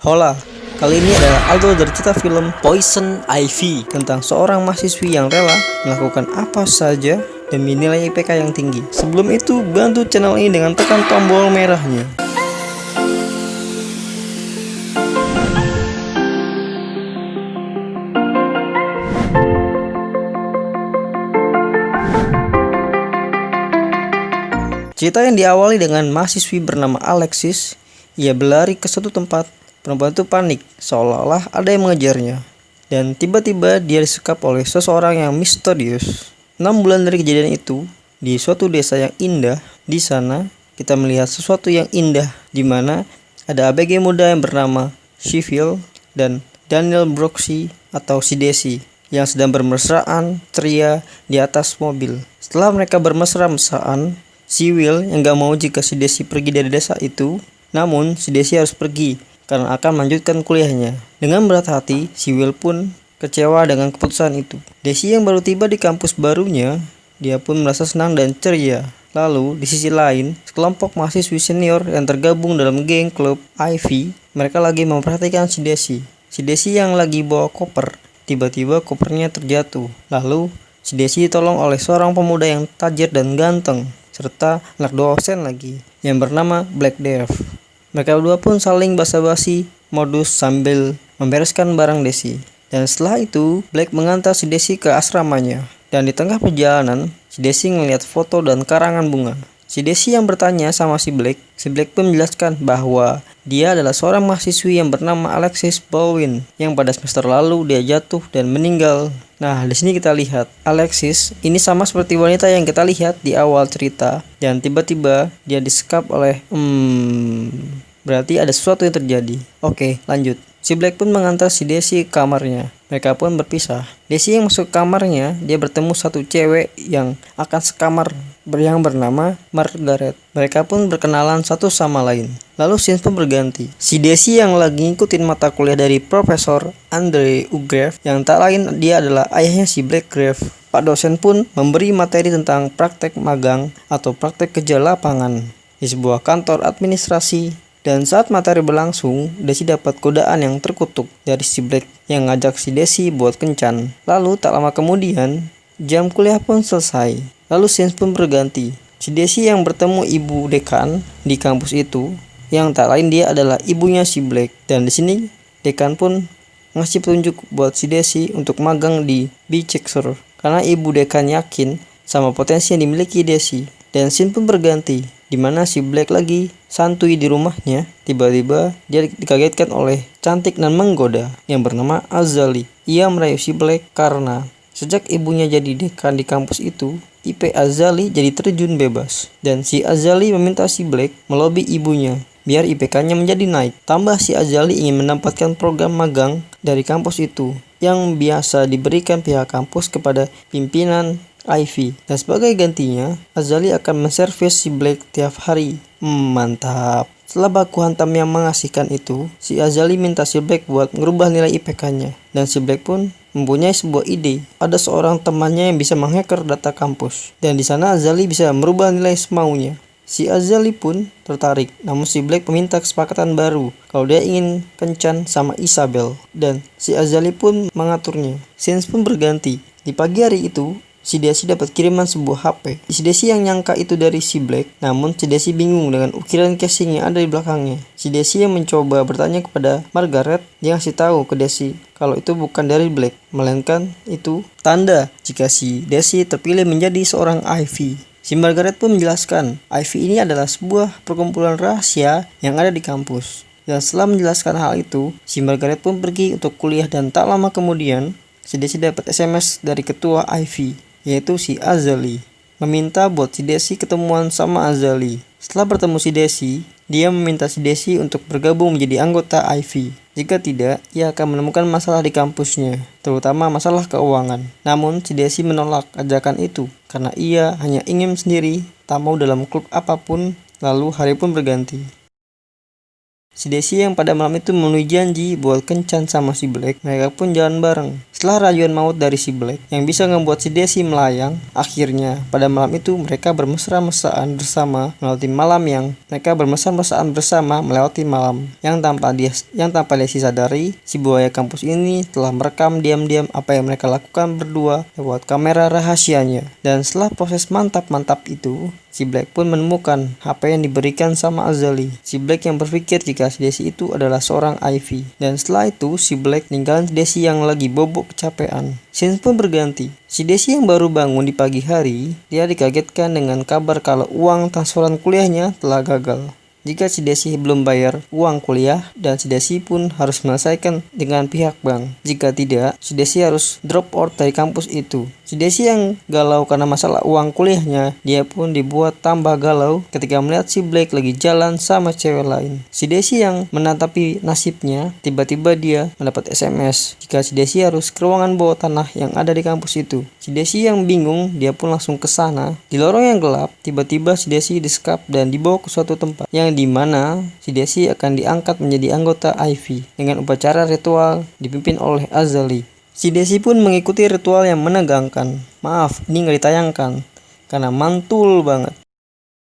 Hola, kali ini adalah Aldo dari cerita film Poison Ivy tentang seorang mahasiswi yang rela melakukan apa saja demi nilai IPK yang tinggi. Sebelum itu, bantu channel ini dengan tekan tombol merahnya. Cerita yang diawali dengan mahasiswi bernama Alexis. Ia berlari ke suatu tempat. Perempuan itu panik, seolah-olah ada yang mengejarnya. Dan tiba-tiba dia disekap oleh seseorang yang misterius. 6 bulan dari kejadian itu, di suatu desa yang indah, di sana kita melihat sesuatu yang indah, di mana ada ABG muda yang bernama Shivil dan Daniel Broxy atau si Desi yang sedang bermesraan ceria di atas mobil. Setelah mereka bermesra-mesraan, si Will yang gak mau jika si Desi pergi dari desa itu, namun si Desi harus pergi karena akan melanjutkan kuliahnya. Dengan berat hati, si Will pun kecewa dengan keputusan itu. Desi yang baru tiba di kampus barunya, dia pun merasa senang dan ceria. Lalu, di sisi lain, sekelompok mahasiswi senior yang tergabung dalam geng klub Ivy, mereka lagi memperhatikan si Desi. Si Desi yang lagi bawa koper, tiba-tiba kopernya terjatuh. Lalu, si Desi ditolong oleh seorang pemuda yang tajir dan ganteng, serta anak dosen lagi, yang bernama Black Death. Mereka berdua pun saling basa-basi modus sambil membereskan barang Desi. Dan setelah itu, Black mengantar si Desi ke asramanya. Dan di tengah perjalanan, si Desi ngeliat foto dan karangan bunga. Si Desi yang bertanya sama si Black pun menjelaskan bahwa dia adalah seorang mahasiswi yang bernama Alexis Baldwin yang pada semester lalu dia jatuh dan meninggal. Nah, di sini kita lihat Alexis ini sama seperti wanita yang kita lihat di awal cerita, dan tiba-tiba dia disekap oleh berarti ada sesuatu yang terjadi. Oke, lanjut. Si Black pun mengantar si Desi ke kamarnya. Mereka pun berpisah. Desi yang masuk ke kamarnya, dia bertemu satu cewek yang akan sekamar yang bernama Margaret. Mereka pun berkenalan satu sama lain. Lalu scene pun berganti. Si Desi yang lagi ngikutin mata kuliah dari Profesor Andre Ugrave, yang tak lain dia adalah ayahnya si Black Grave. Pak dosen pun memberi materi tentang praktek magang atau praktek kerja lapangan di sebuah kantor administrasi. Dan saat materi berlangsung, Desi dapat godaan yang terkutuk dari si Black yang ngajak si Desi buat kencan. Lalu tak lama kemudian, jam kuliah pun selesai. Lalu scene pun berganti. Si Desi yang bertemu ibu dekan di kampus itu, yang tak lain dia adalah ibunya si Black. Dan di sini dekan pun ngasih petunjuk buat si Desi untuk magang di Bichexer karena ibu dekan yakin sama potensi yang dimiliki Desi. Dan scene pun berganti, di mana si Black lagi santuy di rumahnya. Tiba-tiba dia dikagetkan oleh cantik dan menggoda yang bernama Azali. Ia merayu si Black karena sejak ibunya jadi dekan di kampus itu, IP Azali jadi terjun bebas. Dan si Azali meminta si Black melobi ibunya biar IPK-nya menjadi naik. Tambah si Azali ingin mendapatkan program magang dari kampus itu yang biasa diberikan pihak kampus kepada pimpinan Ivy. Dan sebagai gantinya, Azali akan menservis si Black tiap hari. Mantap. Setelah baku hantam yang mengasihkan itu, si Azali minta si Black buat ngerubah nilai IPK-nya. Dan si Black pun mempunyai sebuah ide. Ada seorang temannya yang bisa menghacker data kampus. Dan di sana Azali bisa merubah nilai semaunya. Si Azali pun tertarik, namun si Black meminta kesepakatan baru kalau dia ingin kencan sama Isabel. Dan si Azali pun mengaturnya. Scenes pun berganti. Di pagi hari itu, si Desi dapat kiriman sebuah HP. Si Desi yang nyangka itu dari si Black, namun si Desi bingung dengan ukiran casing yang ada di belakangnya. Si Desi yang mencoba bertanya kepada Margaret, dia ngasih tahu ke Desi kalau itu bukan dari Black, melainkan itu tanda jika si Desi terpilih menjadi seorang Ivy. Si Margaret pun menjelaskan, Ivy ini adalah sebuah perkumpulan rahasia yang ada di kampus. Dan setelah menjelaskan hal itu, si Margaret pun pergi untuk kuliah dan tak lama kemudian, si Desi dapat SMS dari ketua Ivy, yaitu si Azali, meminta buat si Desi ketemuan sama Azali. Setelah bertemu si Desi, dia meminta si Desi untuk bergabung menjadi anggota Ivy. Jika tidak, ia akan menemukan masalah di kampusnya, terutama masalah keuangan. Namun, si Desi menolak ajakan itu, karena ia hanya ingin sendiri, tak mau dalam klub apapun. Lalu hari pun berganti. Si Desi yang pada malam itu memenuhi janji buat kencan sama si Black, mereka pun jalan bareng. Setelah rayuan maut dari si Black yang bisa membuat si Desi melayang, akhirnya pada malam itu mereka bermesra-mesraan bersama melewati malam yang tanpa Desi sadari, si buaya kampus ini telah merekam diam-diam apa yang mereka lakukan berdua lewat kamera rahasianya. Dan setelah proses mantap-mantap itu, si Black pun menemukan HP yang diberikan sama Azali. Si Black yang berpikir jika si Desi itu adalah seorang Ivy. Dan setelah itu, si Black ninggalin Desi yang lagi bobok kecapean. Scene pun berganti. Si Desi yang baru bangun di pagi hari, dia dikagetkan dengan kabar kalau uang transferan kuliahnya telah gagal. Jika si Desi belum bayar uang kuliah, dan si Desi pun harus menyelesaikan dengan pihak bank. Jika tidak, si Desi harus drop out dari kampus itu. Si Desi yang galau karena masalah uang kuliahnya, dia pun dibuat tambah galau ketika melihat si Black lagi jalan sama cewek lain. Si Desi yang menatapi nasibnya, tiba-tiba dia mendapat SMS jika si Desi harus ke ruangan bawah tanah yang ada di kampus itu. Si Desi yang bingung, dia pun langsung ke sana. Di lorong yang gelap, tiba-tiba si Desi disekap dan dibawa ke suatu tempat yang di mana si Desi akan diangkat menjadi anggota Ivy dengan upacara ritual dipimpin oleh Azali. Si Desi pun mengikuti ritual yang menegangkan. Maaf, ini nggak ditayangkan karena mantul banget.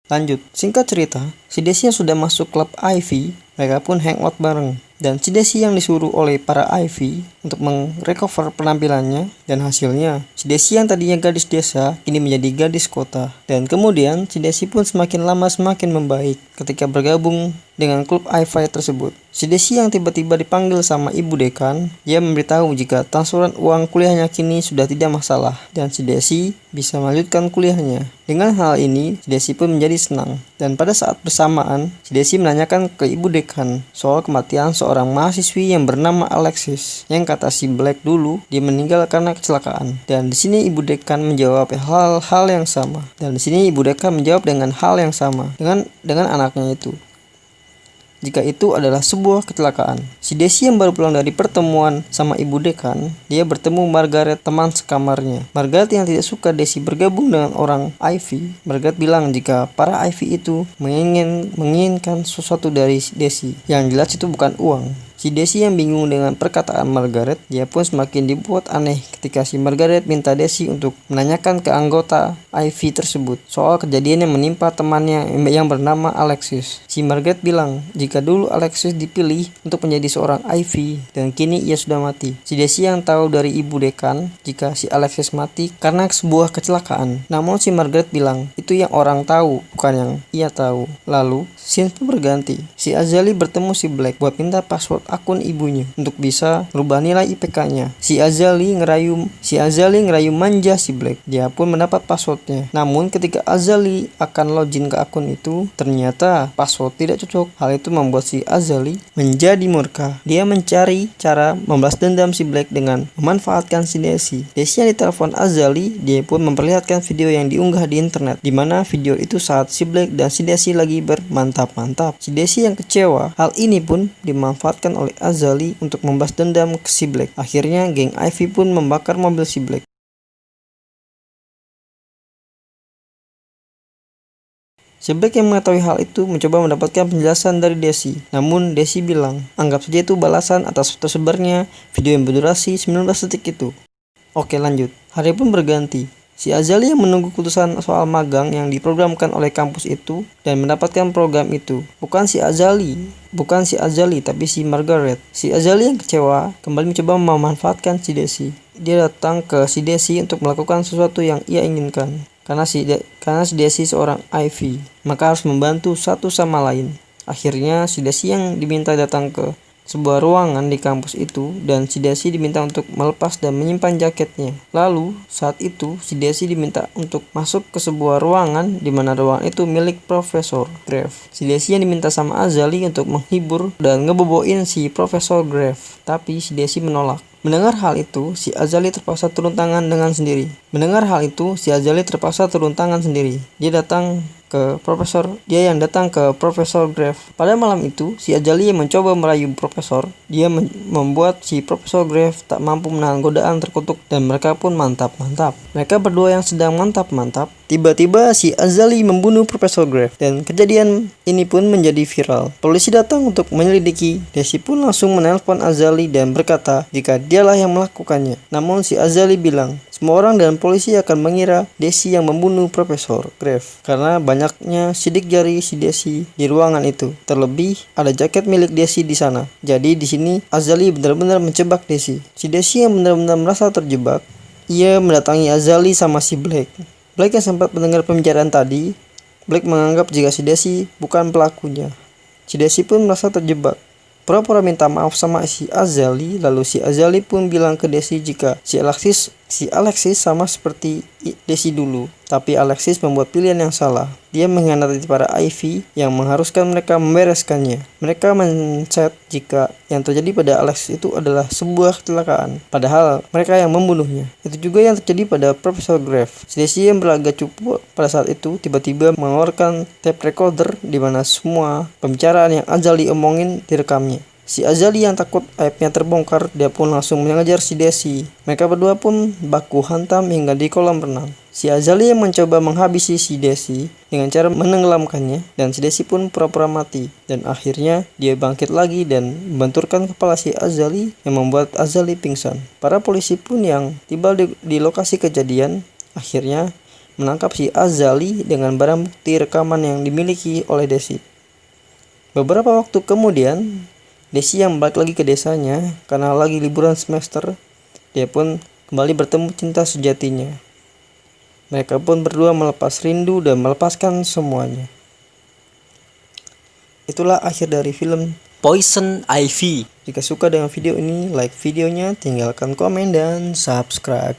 Lanjut, singkat cerita, si Desi yang sudah masuk klub Ivy, mereka pun hangout bareng. Dan si Desi yang disuruh oleh para Ivy untuk merecover penampilannya, dan hasilnya si Desi yang tadinya gadis desa kini menjadi gadis kota. Dan kemudian si Desi pun semakin lama semakin membaik ketika bergabung dengan klub Ivy tersebut. Si Desi yang tiba-tiba dipanggil sama ibu dekan, dia memberitahu jika transferan uang kuliahnya kini sudah tidak masalah dan si Desi bisa melanjutkan kuliahnya. Dengan hal ini, si Desi pun menjadi senang. Dan pada saat bersamaan, si Desi menanyakan ke ibu dekan soal kematian seorang mahasiswi yang bernama Alexis. Yang kata si Black dulu, dia meninggal karena kecelakaan. Dan di sini ibu dekan menjawab hal-hal yang sama. Dan di sini ibu dekan menjawab dengan hal yang sama dengan anaknya itu, jika itu adalah sebuah kecelakaan. Si Desi yang baru pulang dari pertemuan sama ibu dekan, dia bertemu Margaret, teman sekamarnya. Margaret yang tidak suka Desi bergabung dengan orang Ivy. Margaret bilang jika para Ivy itu menginginkan sesuatu dari Desi. Yang jelas itu bukan uang. Si Desi yang bingung dengan perkataan Margaret, dia pun semakin dibuat aneh ketika si Margaret minta Desi untuk menanyakan ke anggota Ivy tersebut soal kejadian yang menimpa temannya yang bernama Alexis. Si Margaret bilang jika dulu Alexis dipilih untuk menjadi seorang Ivy dan kini ia sudah mati. Si Desi yang tahu dari ibu dekan jika si Alexis mati karena sebuah kecelakaan. Namun si Margaret bilang itu yang orang tahu, bukan yang ia tahu. Lalu scene pun berganti. Si Azali bertemu si Black buat minta password akun ibunya untuk bisa merubah nilai IPK-nya. Si Azali ngerayu manja si Black. Dia pun mendapat passwordnya. Namun ketika Azali akan login ke akun itu, ternyata password tidak cocok. Hal itu membuat si Azali menjadi murka. Dia mencari cara membalas dendam si Black dengan memanfaatkan si Desi. Desi yang ditelepon Azali, dia pun memperlihatkan video yang diunggah di internet, di mana video itu saat si Black dan si Desi lagi bermantap-mantap. Si Desi yang kecewa. Hal ini pun dimanfaatkan oleh Azali untuk membalas dendam ke si Black. Akhirnya geng Ivy pun membakar mobil si Black. Si Black yang mengetahui hal itu mencoba mendapatkan penjelasan dari Desi. Namun Desi bilang, anggap saja itu balasan atas tersebarnya video yang berdurasi 19 detik itu. Oke, lanjut. Hari pun berganti. Si Azali yang menunggu keputusan soal magang yang diprogramkan oleh kampus itu dan mendapatkan program itu. Bukan si Azali, tapi si Margaret. Si Azali yang kecewa kembali mencoba memanfaatkan si Desi. Dia datang ke si Desi untuk melakukan sesuatu yang ia inginkan. Karena si Desi seorang Ivy, maka harus membantu satu sama lain. Akhirnya si Desi yang diminta datang ke sebuah ruangan di kampus itu dan si Desi diminta untuk melepas dan menyimpan jaketnya. Lalu saat itu si Desi diminta untuk masuk ke sebuah ruangan di mana ruangan itu milik Profesor Grave. Si Desi yang diminta sama Azali untuk menghibur dan ngeboboin si Profesor Grave, tapi si Desi menolak. Mendengar hal itu, si Azali terpaksa turun tangan sendiri. Dia yang datang ke Profesor Grave. Pada malam itu, si Azali yang mencoba merayu Profesor. Dia membuat si Profesor Grave tak mampu menahan godaan terkutuk dan mereka pun mantap-mantap. Mereka berdua yang sedang mantap-mantap, tiba-tiba si Azali membunuh Profesor Grave. Dan kejadian ini pun menjadi viral. Polisi datang untuk menyelidiki. Desi pun langsung menelpon Azali dan berkata jika dialah yang melakukannya. Namun si Azali bilang semua orang dan polisi akan mengira Desi yang membunuh Profesor Grave karena banyaknya sidik jari si Desi di ruangan itu. Terlebih ada jaket milik Desi di sana. Jadi di sini Azali benar-benar menjebak Desi. Si Desi yang benar-benar merasa terjebak, ia mendatangi Azali sama si Black. Black yang sempat mendengar pembicaraan tadi, Black menganggap jika si Desi bukan pelakunya. Si Desi pun merasa terjebak. Pura-pura minta maaf sama si Azali, lalu si Azali pun bilang ke Desi jika si Alexis sama seperti Desi dulu. Tapi Alexis membuat pilihan yang salah. Dia mengkhianati para Ivy yang mengharuskan mereka membereskannya. Mereka mencet jika yang terjadi pada Alexis itu adalah sebuah kecelakaan, padahal mereka yang membunuhnya. Itu juga yang terjadi pada Profesor Grave. Si Desi yang berlagak cupu pada saat itu tiba-tiba mengeluarkan tape recorder di mana semua pembicaraan yang Azali omongin direkamnya. Si Azali yang takut aibnya terbongkar, dia pun langsung mengejar si Desi. Mereka berdua pun baku hantam hingga di kolam renang. Si Azali yang mencoba menghabisi si Desi dengan cara menenggelamkannya, dan si Desi pun pura-pura mati. Dan akhirnya dia bangkit lagi dan membenturkan kepala si Azali yang membuat Azali pingsan. Para polisi pun yang tiba di lokasi kejadian akhirnya menangkap si Azali dengan barang bukti rekaman yang dimiliki oleh Desi. Beberapa waktu kemudian, Desi yang balik lagi ke desanya karena lagi liburan semester, dia pun kembali bertemu cinta sejatinya. Mereka pun berdua melepas rindu dan melepaskan semuanya. Itulah akhir dari film Poison Ivy. Jika suka dengan video ini, like videonya, tinggalkan komen dan subscribe.